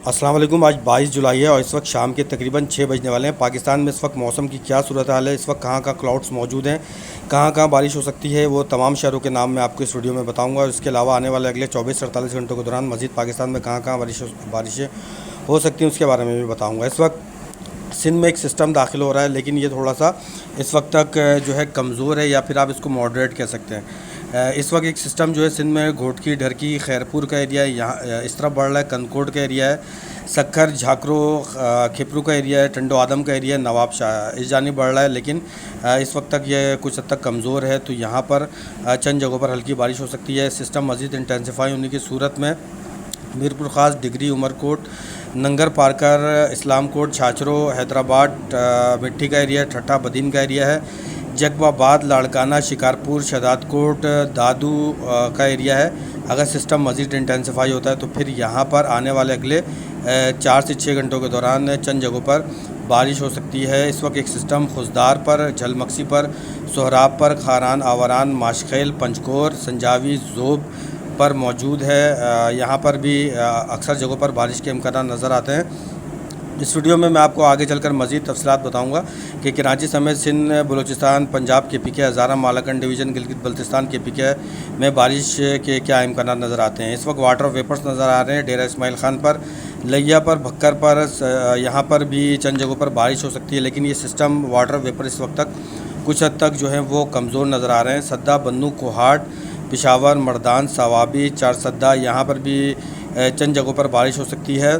अस्सलाम वालेकुम। आज 22 जुलाई है और इस वक्त शाम के तकरीबन 6 बजने वाले हैं। पाकिस्तान में इस वक्त मौसम की क्या सूरत हाल है, इस वक्त कहाँ कहाँ क्लाउड्स मौजूद हैं, कहाँ कहाँ बारिश हो सकती है, वो तमाम शहरों के नाम मैं आपको इस वीडियो में बताऊंगा। और इसके अलावा आने वाले अगले 24 से 48 घंटों के दौरान मज़ीद पाकिस्तान में कहाँ कहाँ बारिशें हो सकती हैं उसके बारे में भी बताऊँगा। इस वक्त सिंध में एक सिस्टम दाखिल हो रहा है, लेकिन ये थोड़ा सा इस वक्त तक जो है कमज़ोर है, या फिर आप इसको मॉडरेट कह सकते हैं। इस वक्त एक सिस्टम जो है सिंध में घोटकी, ढरकी, खैरपुर का एरिया है, यहाँ इस तरफ बढ़ रहा है, कनकोट का एरिया है, सक्खर, झाकरो, खिपरू का एरिया है, टंडो आदम का एरिया है, नवाब शाह इस जानिब बढ़ रहा है। लेकिन इस वक्त तक ये कुछ हद तक कमज़ोर है, तो यहाँ पर चंद जगहों पर हल्की बारिश हो सकती है। सिस्टम मज़ीद इंटेंसिफाई होने की सूरत में मीरपुर ख़ास, डिगरी, उमरकोट, नंगर पारकर, इस्लाम कोट, छाछरो, हैदराबाद, मिट्टी का एरिया, ठट्ठा बदीन का एरिया है, जगबाबाद, लाड़काना, शिकारपुर, शहदादकोट, दादू का एरिया है। अगर सिस्टम मज़ीद इंटेंसिफाई होता है तो फिर यहाँ पर आने वाले अगले 4 से 6 घंटों के दौरान चंद जगहों पर बारिश हो सकती है। इस वक्त एक सिस्टम खुशदार पर, झलमक्सी पर, सोहराब पर, खारान, आवारान, माशखेल, पंचकोर, संजावी, ज़ोब पर मौजूद है। यहाँ पर भी अक्सर जगहों पर बारिश के इम्कान नज़र आते हैं। इस वीडियो में मैं आपको आगे चलकर मज़ीद तफसीलात बताऊंगा कि कराची समेत सिंध, बलूचिस्तान, पंजाब KPK, हज़ारा, मालाकंड डिवीज़न, गिलगित बल्तिस्तान KPK में बारिश के क्या इम्कान नज़र आते हैं। इस वक्त वाटर वेपर्स नज़र आ रहे हैं डेरा इस्माइल ख़ान पर, लिया पर, भक्कर पर, यहाँ पर भी चंद जगहों पर बारिश हो सकती है। लेकिन ये सिस्टम वाटर वेपर इस वक्त तक कुछ हद तक जो है वो कमज़ोर नज़र आ रहे हैं। सद्दा, बन्नू, कोहाट, पिशावर, मर्दान, सवाबी, चारसद्दा, यहाँ पर भी चंद जगहों पर बारिश हो सकती है।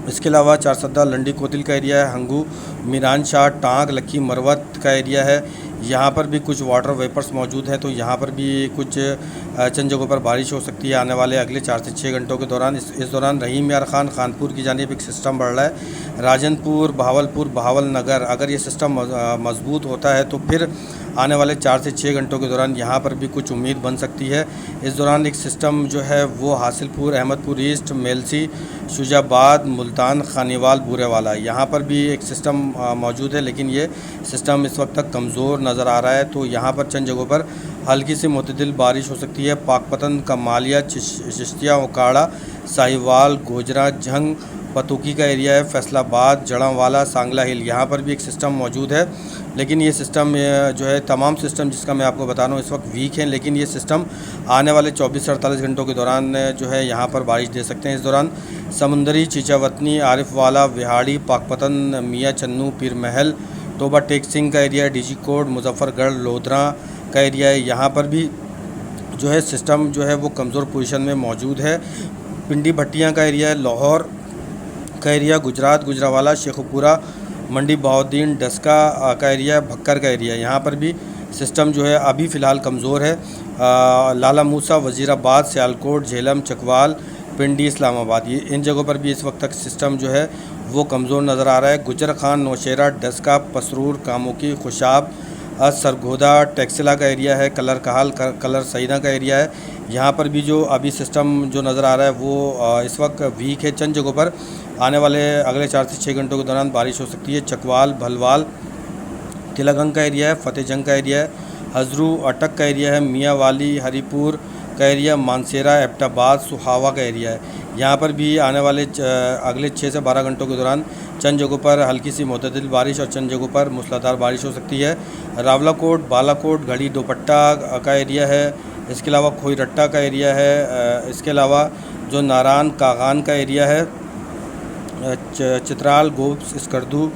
इसके अलावा चारसद्दा, लंडी कोतिल का एरिया है, हंगू, मीरान शाह, टांग, लक्की, मरवत का एरिया है, यहाँ पर भी कुछ वाटर वेपर्स मौजूद हैं, तो यहाँ पर भी कुछ चंद जगहों पर बारिश हो सकती है आने वाले अगले 4 से 6 घंटों के दौरान। इस दौरान रहीम यार खान, खानपुर की जानिब एक सिस्टम बढ़ रहा है, राजनपुर, बहावलपुर, बहावलनगर, अगर ये सिस्टम मजबूत होता है तो फिर आने वाले 4 से 6 घंटों के दौरान यहाँ पर भी कुछ उम्मीद बन सकती है। इस दौरान एक सिस्टम जो है वो हासिलपुर, अहमदपुर ईस्ट, मेलसी, शुजाबाद, मुल्तान, खानीवाल, बूरेवाला, यहाँ पर भी एक सिस्टम मौजूद है, लेकिन ये सिस्टम इस वक्त तक कमज़ोर नज़र आ रहा है, तो यहाँ पर चंद जगहों पर हल्की से मुतदिल बारिश हो सकती है। पाकपतन, कमालिया, चिश्तिया, ओकाड़ा, साहिवाल, गोजरा, झंग, पतुकी का एरिया है, फैसलाबाद, जड़ावाला, सांगला हिल, यहाँ पर भी एक सिस्टम मौजूद है। लेकिन ये सिस्टम जो है, तमाम सिस्टम जिसका मैं आपको बता रहा हूँ इस वक्त वीक हैं, लेकिन ये सिस्टम आने वाले 24 से 48 घंटों के दौरान जो है यहाँ पर बारिश दे सकते हैं। इस दौरान समुंदरी, चीचावतनी, आरिफवाला, विहाड़ी, पाकपतन, मियाँ चन्नू, पीर महल, तोबा टेक सिंह का एरिया है, DG कोट, मुजफ्फरगढ़, लोधरा का एरिया है, यहाँ पर भी जो है सिस्टम जो है वो कमज़ोर पोजीशन में मौजूद है। पिंडी भट्टियाँ का एरिया है, लाहौर का एरिया, गुजरात, गुजरावाला, शेखुपुरा, मंडी बहाउद्दीन, डस्का का एरिया, भक्कर का एरिया, यहाँ पर भी सिस्टम जो है अभी फ़िलहाल कमज़ोर है। लाला मूसा, वज़ीराबाद, सियालकोट, झेलम, चकवाल, पिंडी, इस्लामाबाद, ये इन जगहों पर भी इस वक्त तक सिस्टम जो है वो कमज़ोर नज़र आ रहा है। गुजर खान, नौशेरा, डस्का, पसरूर, कामोकी, खुशाब, सरगोदा, टेक्सिला का एरिया है, कलर कहाल, कलर सईदा का एरिया है, यहाँ पर भी जो अभी सिस्टम जो नज़र आ रहा है वो इस वक्त वीक है। चंद जगहों पर आने वाले अगले 4 से 6 घंटों के दौरान बारिश हो सकती है। चकवाल, भलवाल, तिलगंग का एरिया है, फतेहजंग का एरिया है, हजरू, अटक का एरिया है, मियाँ वाली, हरीपुर का एरिया, मानसेरा, एबटाबाद, सुहावा का एरिया है, यहाँ पर भी आने वाले अगले 6 से 12 घंटों के दौरान चंद जगहों पर हल्की सी मुतदिल बारिश और चंद जगहों पर मूसलाधार बारिश हो सकती है। रावलाकोट, बालाकोट, घड़ी, दोपट्टा का एरिया है, इसके अलावा खोईरट्टा का एरिया है, इसके अलावा जो नारान, कागान का एरिया है, चित्राल, गोब्स, स्कर्दू,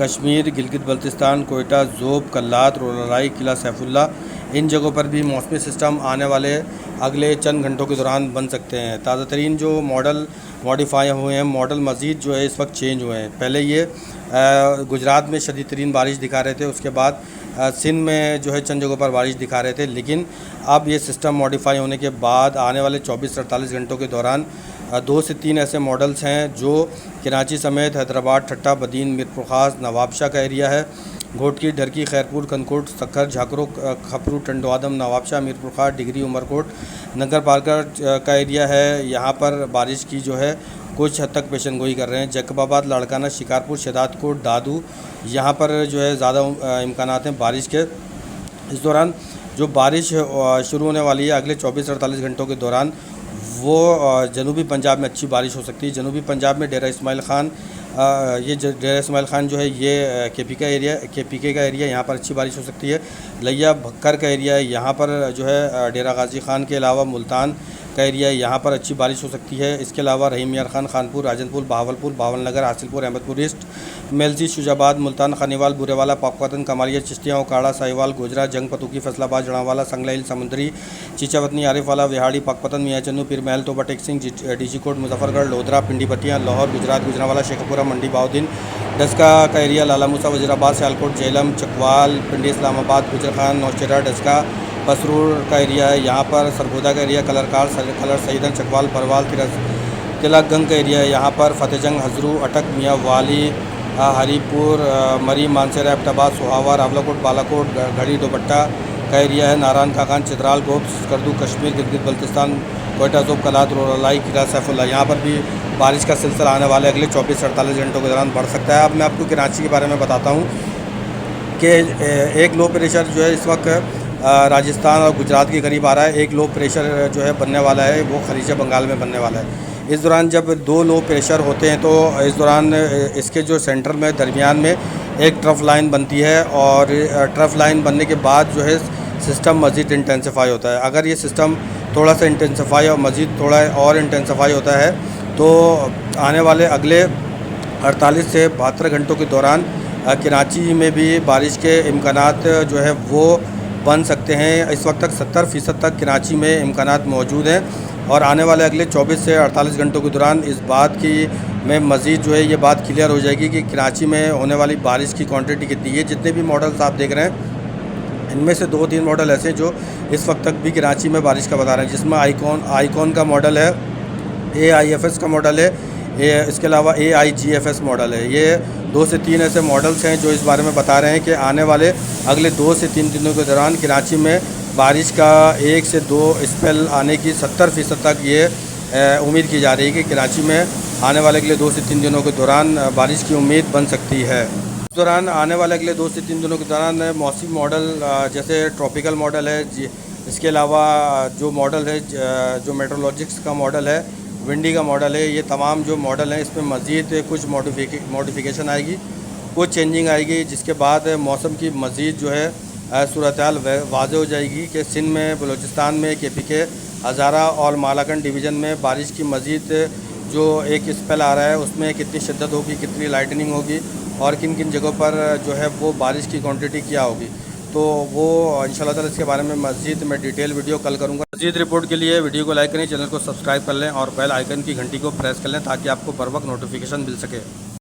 कश्मीर, गिलगित बल्तिस्तान, कोयटा, ज़ोब, कल्लात, रोलाई, किला सैफुल्ला, इन जगहों पर भी मौसमी सिस्टम आने वाले अगले चंद घंटों के दौरान बन सकते हैं। ताज़ा तरीन जो मॉडल मॉडिफाई हुए हैं, मॉडल मज़ीद जो है इस वक्त चेंज हुए हैं। पहले ये गुजरात में शदीद तरीन बारिश दिखा रहे थे, उसके बाद सिंध में जो है चंद जगहों पर बारिश दिखा रहे थे, लेकिन अब ये सिस्टम मॉडिफाई होने के बाद आने वाले 24 से 48 घंटों के दौरान 2 से 3 ऐसे मॉडल्स हैं जो कराची समेत हैदराबाद, ठट्ठा बदीन, मीरपुर ख़ास, नवाबशाह का एरिया है, घोटकी, ढरकी, खैरपुर, कनकोट, सक्खर, झाकरो, खपरू, टंडो आदम, नवाबशाह, मीरपुर ख़ास, डिगरी, उमरकोट, नगर पारकर का एरिया है, यहाँ पर बारिश की जो है कुछ हद तक पेशन गोई कर रहे हैं। जैकबाबाद, लाड़काना, शिकारपुर, शहदादकोट, दादू, यहाँ पर जो है ज़्यादा इम्कानात हैं बारिश के। इस दौरान जो बारिश शुरू होने वाली है अगले 24 से 48 घंटों के दौरान, वो जनूबी पंजाब में अच्छी बारिश हो सकती है। जनूबी पंजाब में डेरा इस्माइल ख़ान, ये डेरा इस्माइल ख़ान जो है ये केपीके का एरिया, यहाँ पर अच्छी बारिश हो सकती है। लिया भक्कर का एरिया है, यहाँ पर जो है डेरा गाजी ख़ान के अलावा मुल्तान का एरिया है, यहाँ पर अच्छी बारिश हो सकती है। इसके अलावा रहीम यार खान, खानपुर, राजनपुर, बहावलपुर, बावलनगर, हासिलपुर, अहमदपुर ईस्ट, मेलजी, शुजाबाद, मुल्तान, खानीवाल, बुरेवाला, पाकपतन, कमालिया, चिश्तिया, ओकाड़ा, साहिवाल, गोजरा, जंग, पतुकी, फैसलाबाद, जड़ावाला, संगलाइल, समुंदरी, चीचावतनी, आरिफवाला, विहाड़ी, पाकपतन, मियाँ चन्नू, पीर महल, तोबा टेक सिंह, डीजी कोट, मुजफ्फरगढ़, लोधरा, पिंडी बतियाँ, लाहौर, गुजरात, गुजरावाला, शेखपुरा, मंडी, बाउद्दीन, डस्का का एरिया, लाला मूसा, वजीराबाद, सियालकोट, झेलम, चकवाल, पिंडी, इस्लामाबाद, गुजरखान, नौशेरा, डस्का, पसरूर का एरिया है, यहाँ पर सरगोदा का एरिया, कलर सईदन, चकवाल, परवाल, तिलकगंज का एरिया है, यहाँ पर फतेहजंग, हजरू, अटक, मियाँ वाली, हरीपुर, मरी, मानसेरा, एबटाबाद, सोहावा, रावलाकोट, बालाकोट, घड़ी, दोपट्टा का एरिया है, नारायण खाकान, चित्राल, गोप, करदू, कश्मीर, गिलगित बल्तिस्तान, कोयटा, जोब, कलात, रोलाई, किरा, सैफुल्ला, यहाँ पर भी बारिश का सिलसिला आने वाले अगले 24 से 48 घंटों के दौरान बढ़ सकता है। अब मैं आपको कराची के बारे में बताता हूँ कि एक लो प्रेशर जो है इस वक्त राजस्थान और गुजरात के करीब आ रहा है। एक लो प्रेशर जो है बनने वाला है, वो खलीज बंगाल में बनने वाला है। इस दौरान जब दो लो प्रेशर होते हैं तो इस दौरान इसके जो सेंटर में दरमियान में एक ट्रफ लाइन बनती है, और ट्रफ लाइन बनने के बाद जो है सिस्टम मज़ीद इंटेंसिफाई होता है। अगर ये सिस्टम थोड़ा सा इंटेंसिफाई और मज़ीद थोड़ा और इंटेंसिफाई होता है तो आने वाले अगले 48 से 72 घंटों के दौरान कराची में भी बारिश के इम्कानात जो है वो बन सकते हैं। इस वक्त तक 70% तक कराची में इम्कानात मौजूद हैं, और आने वाले अगले 24 से 48 घंटों के दौरान इस बात की में मज़ीद जो है ये बात क्लियर हो जाएगी कि कराची में होने वाली बारिश की क्वांटिटी कितनी है। जितने भी मॉडल्स आप देख रहे हैं इनमें से 2-3 मॉडल ऐसे हैं जो इस वक्त तक भी कराची में बारिश का बता रहे हैं, जिसमें आईकॉन का मॉडल है, AIFS का मॉडल है, इसके अलावा AIGFS मॉडल है। ये 2 से 3 ऐसे मॉडल्स हैं जो इस बारे में बता रहे हैं कि आने वाले अगले 2 से 3 दिनों के दौरान कराची में बारिश का 1 से 2 स्पेल आने की 70% तक ये उम्मीद की जा रही है कि कराची में आने वाले अगले 2 से 3 दिनों के दौरान बारिश की उम्मीद बन सकती है। इस दौरान आने वाले अगले 2 से 3 दिनों के दौरान मौसमी मॉडल जैसे ट्रॉपिकल मॉडल है, इसके अलावा जो मॉडल है जो मेट्रोलॉजिक्स का मॉडल है, विंडी का मॉडल है, ये तमाम जो मॉडल हैं इसमें मज़ीद कुछ मॉडिफिकेशन आएगी, कुछ चेंजिंग आएगी, जिसके बाद मौसम की मज़ीद जो है सूरत हाल वाज़े हो जाएगी कि सिंध में, बलूचिस्तान में, KPK, हज़ारा और मालाकंड डिवीज़न में बारिश की मज़ीद जो एक स्पेल आ रहा है उसमें कितनी शिद्दत होगी, कितनी लाइटनिंग होगी, और किन किन जगहों पर जो है वो बारिश की क्वांटिटी क्या होगी। तो वो इंशाल्लाह ताला इसके बारे में मज़ीद मैं डिटेल वीडियो कल करूँगा। मज़ीद रिपोर्ट के लिए वीडियो को लाइक करें, चैनल को सब्सक्राइब कर लें और बेल आइकन की घंटी को प्रेस कर लें ताकि आपको बर वक्त नोटिफिकेशन मिल सके।